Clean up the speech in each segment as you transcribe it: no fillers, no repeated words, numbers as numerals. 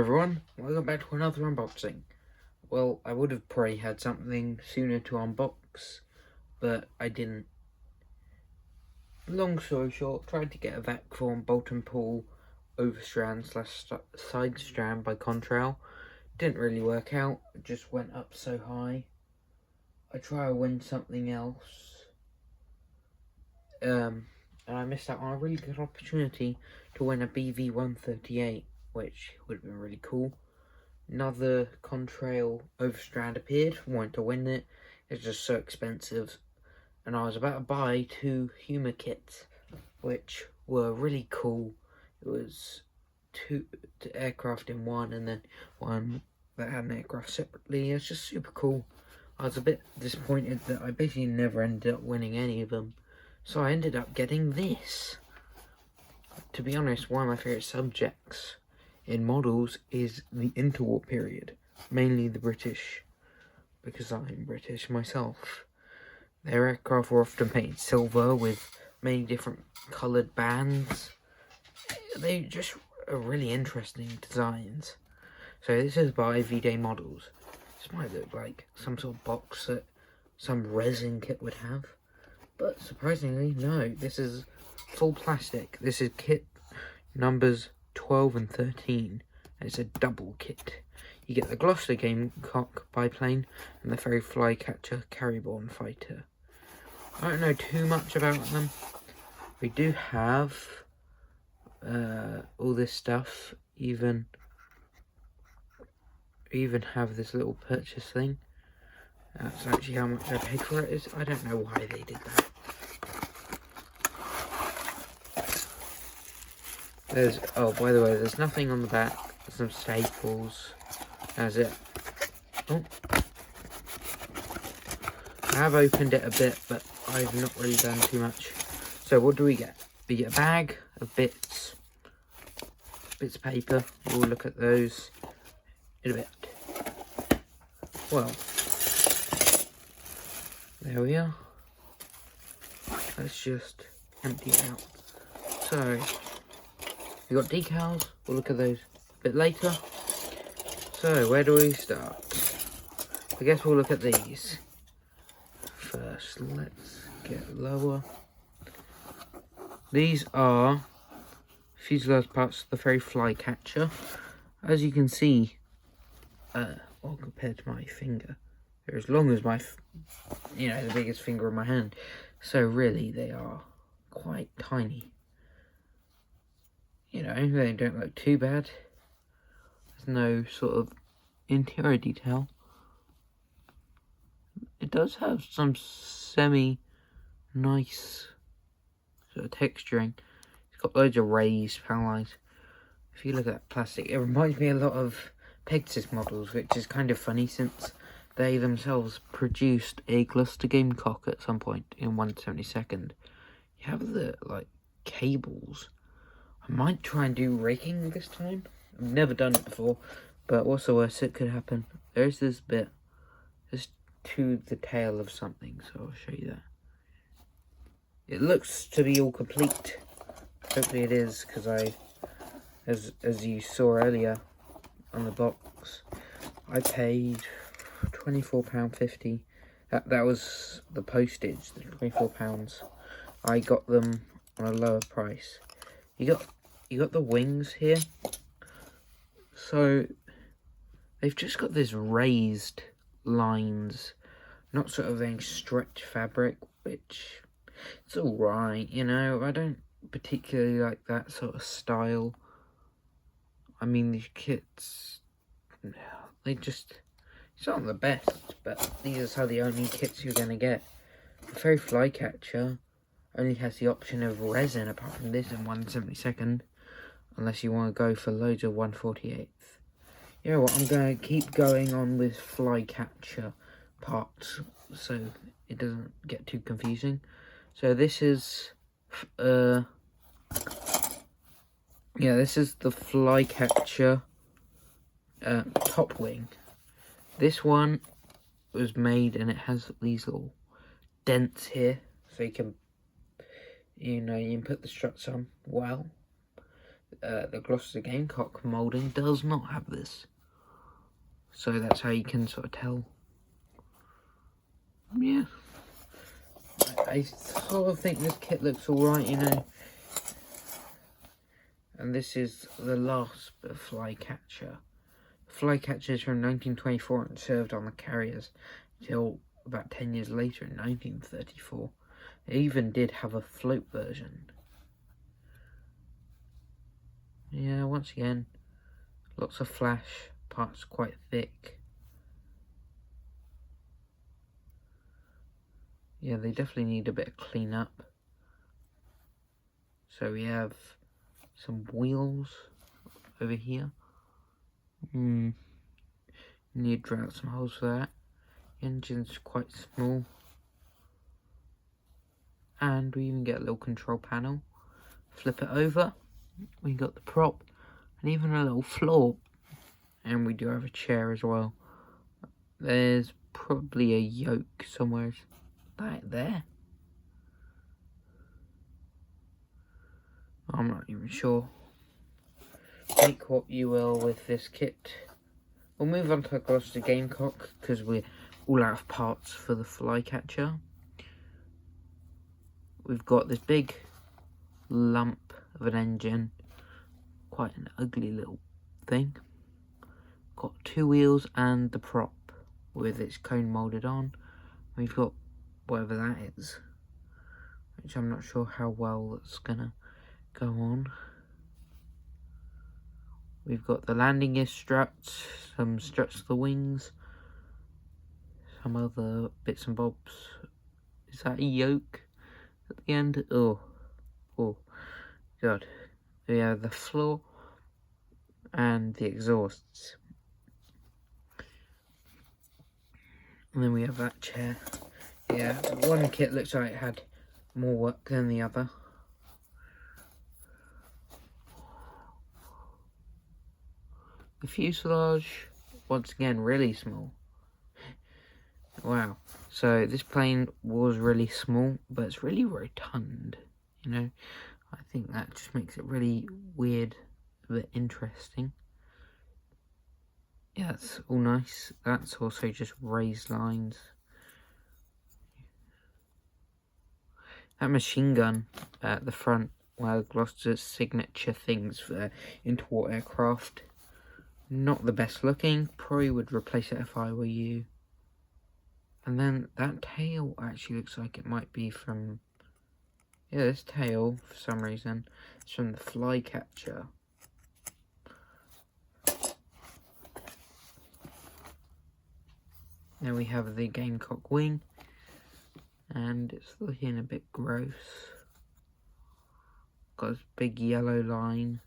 Everyone, welcome back to another unboxing. Well, I would have probably had something sooner to unbox, but I didn't. Long story short, tried to get a vac form bolt and pull overstrand / side strand by Contrail. Didn't really work out, it just went up so high. I try to win something else, and I missed out on a really good opportunity to win a BV-138, which would have been really cool. Another Contrail overstrand appeared, wanted to win it. It's just so expensive, and I was about to buy 2 humor kits, which were really cool. It was two aircraft in one, and then one that had an aircraft separately. It's just super cool. I was a bit disappointed that I basically never ended up winning any of them, so I ended up getting this. To be honest, one of my favourite subjects in models is the interwar period, mainly the British, because I'm British myself. Their aircraft were often painted silver with many different coloured bands. They just are really interesting designs. So this is by Veeday Models. This might look like some sort of box that some resin kit would have, but surprisingly, no, this is full plastic. This is kit numbers 12 and 13, and it's a double kit. You get the Gloster gamecock biplane and the fairey flycatcher carryborne fighter. I don't know too much about them. We do have all this stuff, even have this little purchase thing. That's actually how much I paid for it. I don't know why they did that. Oh, by the way, there's nothing on the back. There's some staples. That's it. Oh. I have opened it a bit, but I've not really done too much. So what do we get? We get a bag of bits of paper. We'll look at those in a bit. Well, there we are. Let's just empty it out. So, we got decals. We'll look at those a bit later. So, where do we start? I guess we'll look at these first. Let's get lower. These are fuselage parts of the fairey flycatcher. As you can see, well, compared to my finger, they're as long as my, the biggest finger in my hand. So really, they are quite tiny. They don't look too bad. There's no sort of interior detail. It does have some semi-nice sort of texturing. It's got loads of raised panel lines. If you look at that plastic, it reminds me a lot of Pegasus models, which is kind of funny since they themselves produced a Gloster gamecock at some point in 1/72nd. You have the, cables. I might try and do rigging this time. I've never done it before, but what's the worst that could happen? There's this bit. There's to the tail of something, so I'll show you that. It looks to be all complete. Hopefully it is, because as you saw earlier on the box, I paid £24.50. That was the postage, the £24. I got them on a lower price. You got the wings here. So they've just got this raised lines, not sort of a stretched fabric, which it's alright, I don't particularly like that sort of style. I mean, these kits, it's not the best, but these are the only kits you're going to get. The fairey flycatcher only has the option of resin, apart from this in 1/72nd, unless you want to go for loads of 1/48th. You know what, I'm going to keep going on with flycatcher parts, so it doesn't get too confusing. So this is, this is the flycatcher top wing. This one was made, and it has these little dents here, so you can, you can put the struts on well. the Gloster gamecock moulding does not have this. So that's how you can sort of tell. Yeah. I sort of think this kit looks alright, you know. And this is the last bit of flycatcher. Flycatcher is from 1924 and served on the carriers till about 10 years later in 1934. It even did have a float version. Yeah, once again, lots of flash, parts quite thick. Yeah, they definitely need a bit of clean up. So we have some wheels over here. Need to drill out some holes for that. The engine's quite small. And we even get a little control panel. Flip it over. We got the prop and even a little floor. And we do have a chair as well. There's probably a yoke somewhere right there. I'm not even sure. Make what you will with this kit. We'll move on to the Gloster gamecock because we're all out of parts for the flycatcher. We've got this big lump of an engine, quite an ugly little thing. Got two wheels and the prop with its cone moulded on. We've got whatever that is, which I'm not sure how well that's gonna go on. We've got the landing gear struts, some struts to the wings, some other bits and bobs. Is that a yoke at the end? Oh god. We have the floor and the exhausts. And then we have that chair. Yeah, one kit looks like it had more work than the other. The fuselage, once again, really small. Wow. So this plane was really small, but it's really rotund, you know. I think that just makes it really weird, a bit interesting. Yeah, that's all nice. That's also just raised lines. That machine gun at the front, where Gloster's signature things for interwar aircraft. Not the best looking. Probably would replace it if I were you. And then that tail actually looks like it might be from... Yeah, this tail, for some reason, is from the flycatcher. Then we have the gamecock wing. And it's looking a bit gross. Got this big yellow line.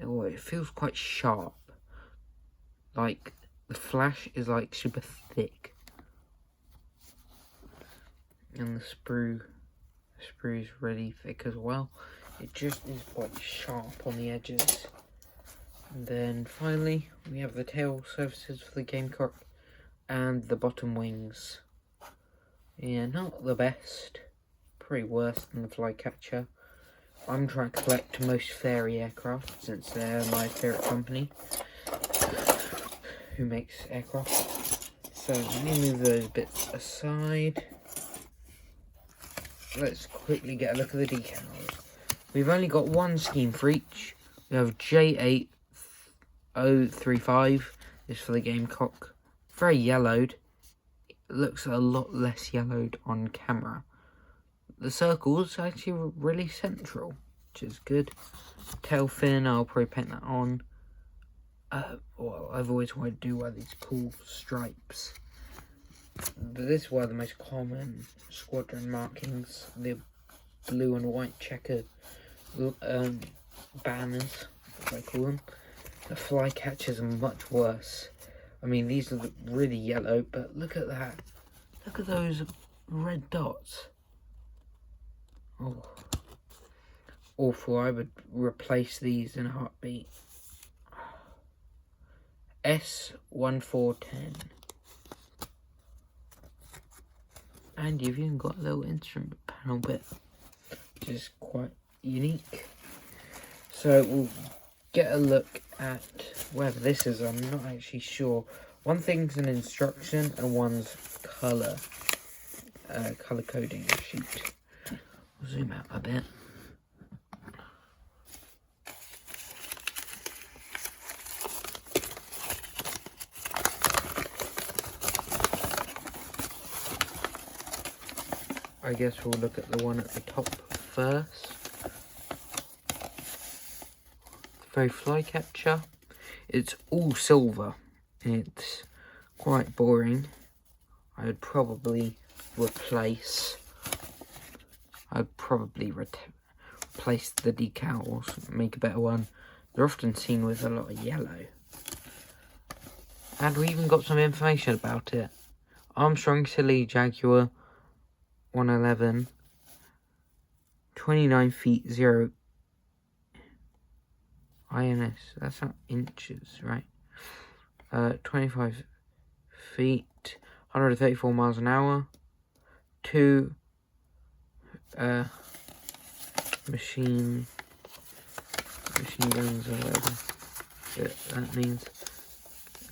Oh, it feels quite sharp. Like, the flash is like super thick. And the sprue is really thick as well. It just is quite sharp on the edges. And then finally, we have the tail surfaces for the gamecock and the bottom wings. Yeah, not the best. Pretty worse than the flycatcher. I'm trying to collect most fairey aircraft since they're my favourite company who makes aircraft. So let me move those bits aside. Let's quickly get a look at the decals. We've only got one scheme for each. We have J8035. This is for the gamecock. Very yellowed. It looks a lot less yellowed on camera. The circle's actually really central, which is good. Tail fin, I'll probably paint that on. Well, I've always wanted to do one of these cool stripes. But this is one of the most common squadron markings. The blue and white checker banners, as I call them. The flycatchers are much worse. I mean, these are really yellow, but look at that. Look at those red dots. Oh, awful. I would replace these in a heartbeat. S1410. And you've even got a little instrument panel bit, which is quite unique. So we'll get a look at whether this is, I'm not actually sure. One thing's an instruction and one's colour coding sheet. I'll zoom out a bit. I guess we'll look at the one at the top first. Very flycatcher. It's all silver. It's quite boring. I would probably replace. Replace the decals, make a better one. They're often seen with a lot of yellow. And we even got some information about it. Armstrong Silly Jaguar 111, 29 feet 0 INS, that's not inches, right? 25 feet, 134 miles an hour, 2 machine guns or whatever that means.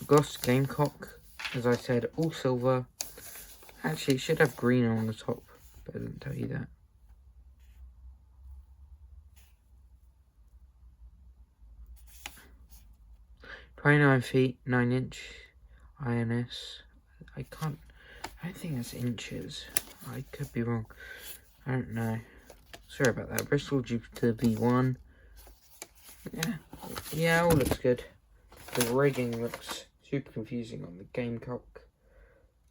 Gloster gamecock, as I said, all silver. Actually, it should have green on the top, but it doesn't tell you that. "29 feet 9" INS. I don't think that's inches. I could be wrong. I don't know. Sorry about that. Bristol Jupiter V1. Yeah, all looks good. The rigging looks super confusing on the gamecock.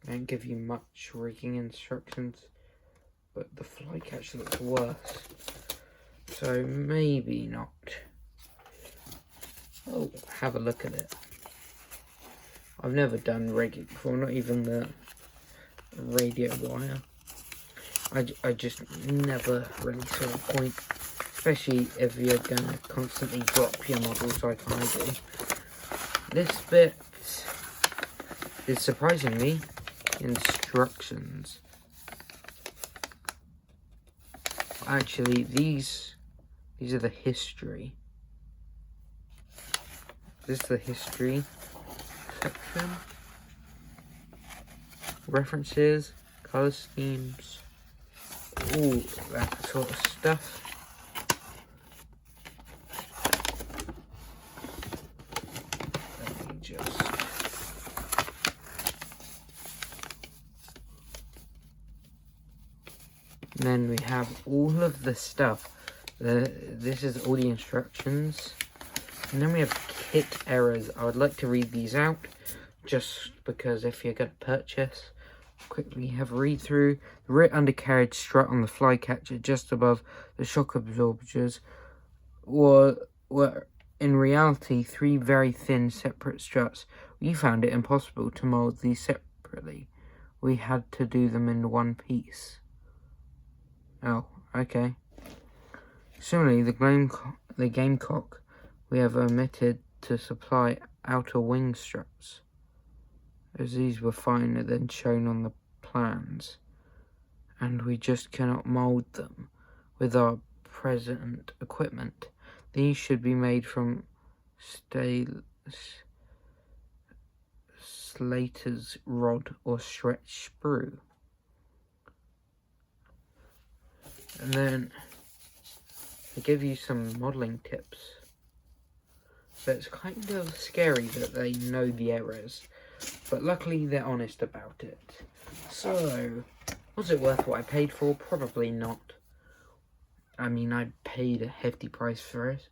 They don't give you much rigging instructions, but the flycatcher looks worse. So maybe not. Oh, have a look at it. I've never done rigging before, not even the radio wire. I just never really saw a point, especially if you're going to constantly drop your models like I do. This bit is surprisingly instructions. Actually, these are the history. This is the history section. References, color schemes, all that sort of stuff. Let me just... And then we have all of the stuff. This is all the instructions. And then we have kit errors. I would like to read these out, just because if you're going to purchase, quickly have a read through. The rear undercarriage strut on the flycatcher just above the shock absorbers were in reality 3 very thin separate struts. We found it impossible to mould these separately. We had to do them in one piece. Oh, okay. Similarly, the gamecock, we have omitted to supply outer wing struts, as these were finer than shown on the plans, and we just cannot mould them with our present equipment. These should be made from Slater's rod or stretch sprue. And then they give you some modelling tips. So it's kind of scary that they know the errors, but luckily they're honest about it. So, was it worth what I paid for? Probably not. I mean, I paid a hefty price for it.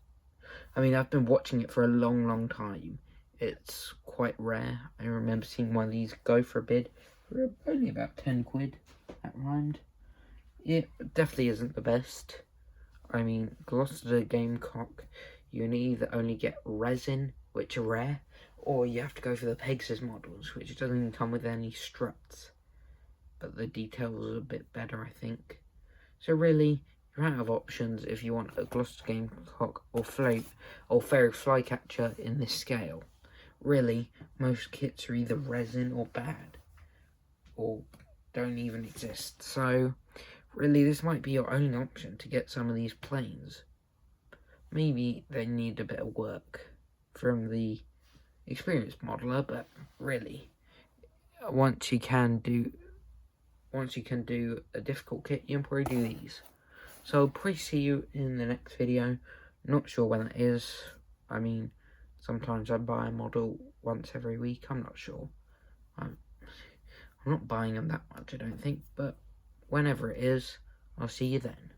I mean, I've been watching it for a long time. It's quite rare. I remember seeing one of these go for a bid for only about 10 quid. That rhymed. It definitely isn't the best. I mean, Gloster gamecock, you can either only get resin, which are rare, or you have to go for the Pegasus models, which doesn't even come with any struts. But the details are a bit better, I think. So really, you're out of options if you want a Gloster gamecock or fairey flycatcher in this scale. Really, most kits are either resin or bad, or don't even exist. So really, this might be your only option to get some of these planes. maybe they need a bit of work from the experienced modeler, but really, once you can do a difficult kit, you can probably do these. So I'll probably see you in the next video. Not sure when that is. I mean, sometimes I buy a model once every week. I'm not sure. I'm not buying them that much, I don't think. But whenever it is, I'll see you then.